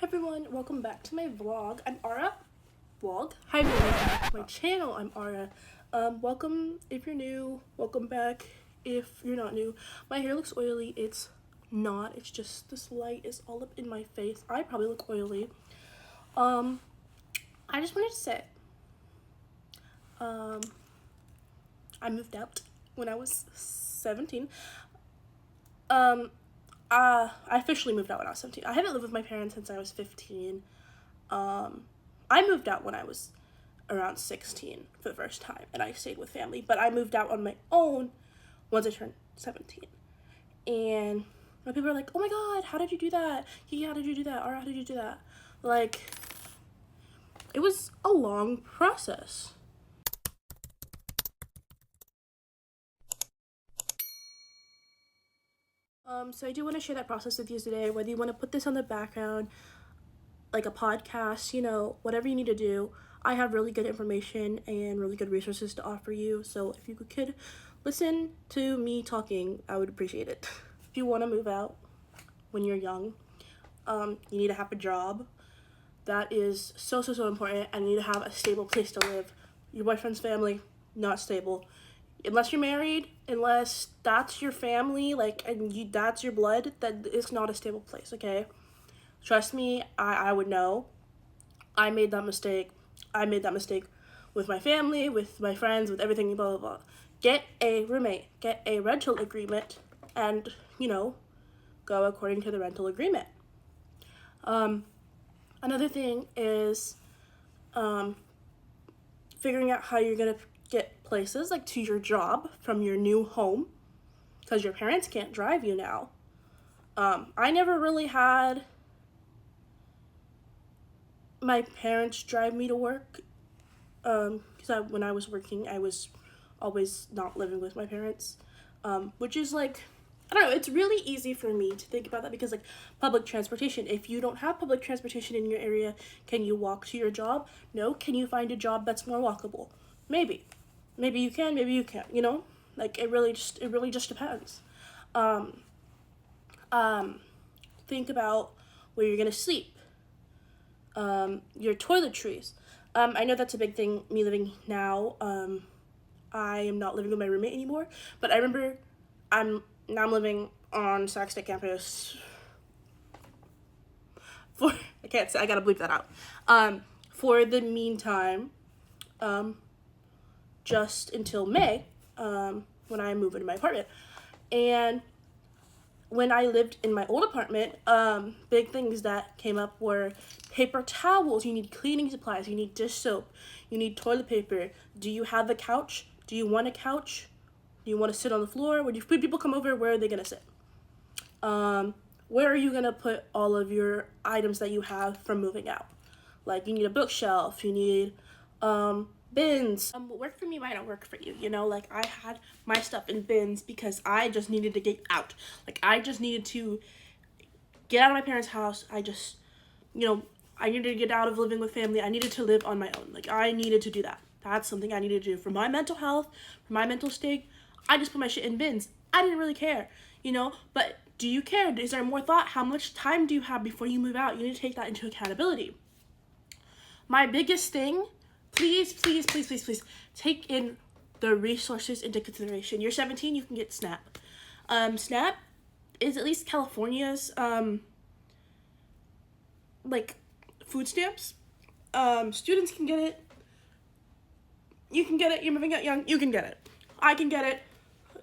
everyone, welcome back to my vlog. I'm Ara. Vlog. Hi everyone, welcome back to my channel. I'm Ara. Welcome if you're new. Welcome back if you're not new. My hair looks oily. It's not. It's just this light is all up in my face. I probably look oily. I just wanted to say, I moved out when I was 17. I officially moved out when I was 17. I haven't lived with my parents since I was 15. I moved out when I was around 16 for the first time, and I stayed with family. But I moved out on my own once I turned 17. And when people are like, oh my god, how did you do that? How did you do that? Or how did you do that? Like, it was a long process. So I do want to share that process with you today, whether you want to put this on the background, like a podcast, whatever you need to do. I have really good information and really good resources to offer you. So if you could listen to me talking, I would appreciate it. If you want to move out when you're young, you need to have a job. That is so important, and you need to have a stable place to live. Your boyfriend's family, not stable. Unless you're married, unless that's your family, that's your blood, that is not a stable place, okay? Trust me, I would know. I made that mistake. I made that mistake with my family, with my friends, with everything, blah, blah, blah. Get a roommate. Get a rental agreement and, go according to the rental agreement. Another thing is figuring out how you're going to get places, like to your job from your new home, because your parents can't drive you now. I never really had my parents drive me to work, because when I was working, I was always not living with my parents, which is like, I don't know, it's really easy for me to think about that because, like, public transportation, if you don't have public transportation in your area, can you walk to your job? No. Can you find a job that's more walkable? Maybe you can, maybe you can't, like, it really just depends. Think about where you're gonna sleep, your toiletries. I know that's a big thing, me living now. I am not living with my roommate anymore, but I remember I'm living on Sac State campus I gotta bleep that out. For the meantime, just until May, when I move into my apartment. And when I lived in my old apartment, big things that came up were paper towels. You need cleaning supplies. You need dish soap. You need toilet paper. Do you have a couch? Do you want a couch? Do you want to sit on the floor? When people come over, where are they going to sit? Where are you going to put all of your items that you have from moving out? Like, you need a bookshelf. You need bins. What worked for me might not work for you, like, I had my stuff in bins because I just needed to get out. Like, I just needed to get out of my parents' house. I just, I needed to get out of living with family. I needed to live on my own. Like, I needed to do that. That's something I needed to do for my mental health, for my mental state. I just put my shit in bins. I didn't really care, but do you care? Is there more thought? How much time do you have before you move out? You need to take that into accountability. My biggest thing, please take in the resources into consideration. You're 17, you can get SNAP. SNAP is at least California's like food stamps. Students can get it. You can get it. You're moving out young, you can get it. I can get it.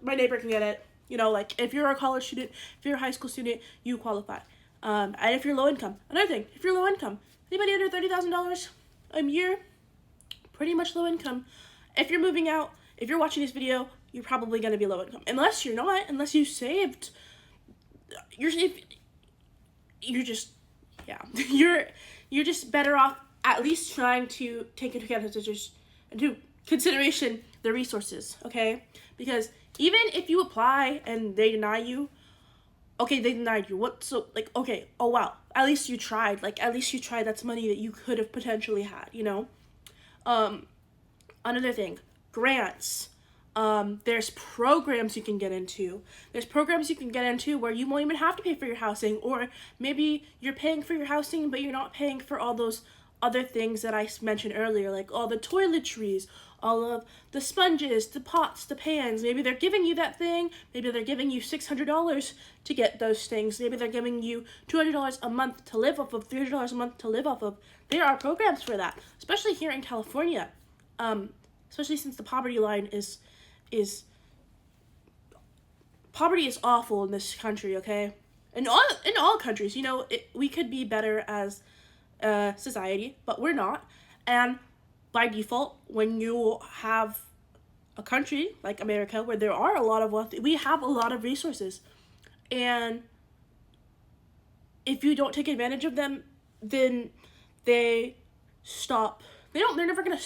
My neighbor can get it. Like, if you're a college student, if you're a high school student, you qualify. And if you're low income, another thing, if you're low income, anybody under $30,000 a year, pretty much low income. If you're moving out, if you're watching this video, you're probably going to be low income. Unless you're not, unless you saved, you're just better off at least trying to take into consideration the resources, okay? Because even if you apply and they deny you, okay, they denied you. Okay, oh wow, at least you tried. Like, at least you tried. That's money that you could have potentially had, Another thing, grants. There's programs you can get into. There's programs you can get into where you won't even have to pay for your housing, or maybe you're paying for your housing, but you're not paying for all those other things that I mentioned earlier, like all the toiletries, all of the sponges, the pots, the pans. Maybe they're giving you that thing. Maybe they're giving you $600 to get those things. Maybe they're giving you $200 a month to live off of, $300 a month to live off of. There are programs for that, especially here in California. Especially since the poverty line is poverty is awful in this country, okay? In all countries, we could be better as a society, but we're not. And by default, when you have a country like America where there are a lot of wealth, we have a lot of resources. And if you don't take advantage of them, then they stop. You're never gonna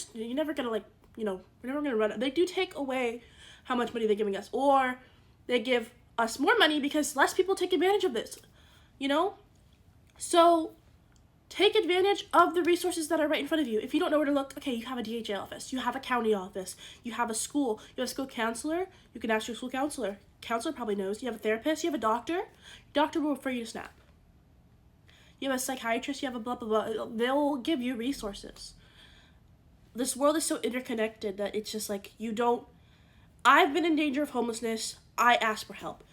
run it. They do take away how much money they're giving us, or they give us more money because less people take advantage of this, So take advantage of the resources that are right in front of you. If you don't know where to look, okay, you have a DHA office, you have a county office, you have a school, you have a school counselor, you can ask your school counselor. Counselor probably knows. You have a therapist, you have a doctor. Doctor will refer you to SNAP. You have a psychiatrist, you have a blah, blah, blah. They'll give you resources. This world is so interconnected that it's just like I've been in danger of homelessness. I ask for help.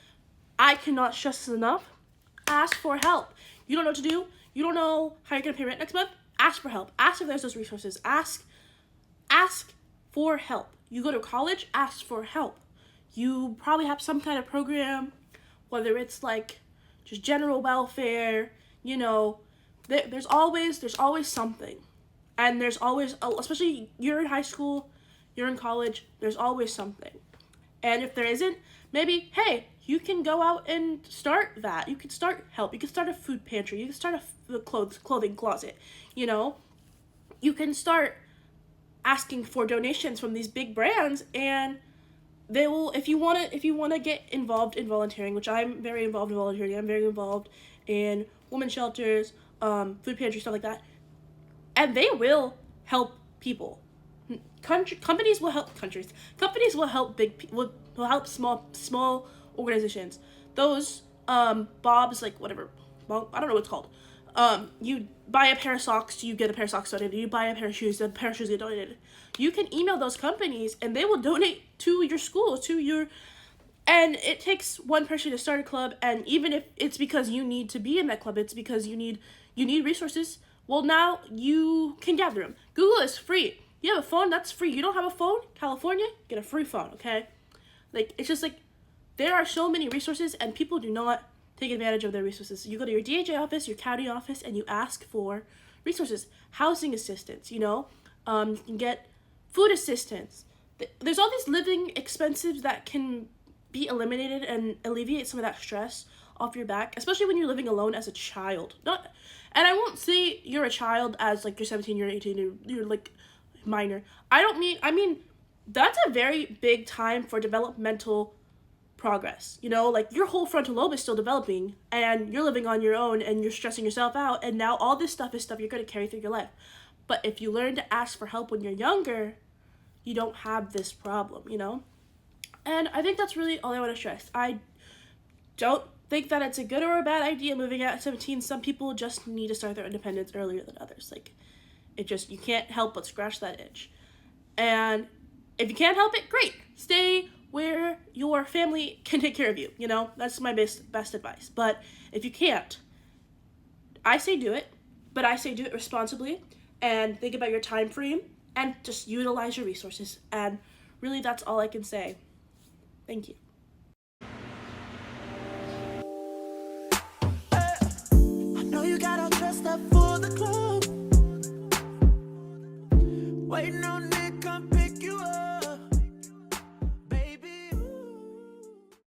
I cannot stress this enough. Ask for help. You don't know what to do. You don't know how you're going to pay rent next month. Ask for help. Ask if there's those resources. Ask for help. You go to college, ask for help. You probably have some kind of program, whether it's like just general welfare, there's always something. And there's always, especially you're in high school, you're in college, there's always something. And if there isn't, maybe, hey, you can go out and start that. You can start help. You can start a food pantry. You can start a clothing closet. You can start asking for donations from these big brands, and they will, if you want to get involved in volunteering, which I'm very involved in volunteering. I'm very involved in women's shelters, food pantry, stuff like that. And they will help people. Companies will help countries. Companies will help will help small organizations. Those Bob's, like, whatever. Well, I don't know what it's called. You buy a pair of socks, you get a pair of socks donated. You buy a pair of shoes, a pair of shoes get donated. You can email those companies and they will donate to your school, and it takes one person to start a club, and even if it's because you need to be in that club, it's because you need resources. Well, now you can gather them. Google is free. You have a phone, that's free. You don't have a phone? California? Get a free phone, okay? It's just there are so many resources, and people do not take advantage of their resources. You go to your DHA office, your county office, and you ask for resources. Housing assistance, you can get food assistance. There's all these living expenses that can be eliminated and alleviate some of that stress off your back, especially when you're living alone as a child. And I won't say you're a child as you're 17, you're 18, you're minor. I mean that's a very big time for developmental progress. Your whole frontal lobe is still developing, and you're living on your own, and you're stressing yourself out, and now all this stuff is stuff you're going to carry through your life. But if you learn to ask for help when you're younger, you don't have this problem, And I think that's really all I want to stress. I don't think that it's a good or a bad idea moving out at 17. Some people just need to start their independence earlier than others. You can't help but scratch that itch. And if you can't help it, great. Stay where your family can take care of you. That's my best advice. But if you can't, I say do it, but I say do it responsibly and think about your time frame and just utilize your resources. And really, that's all I can say. Thank you. I know you got all dressed up for the club, waiting on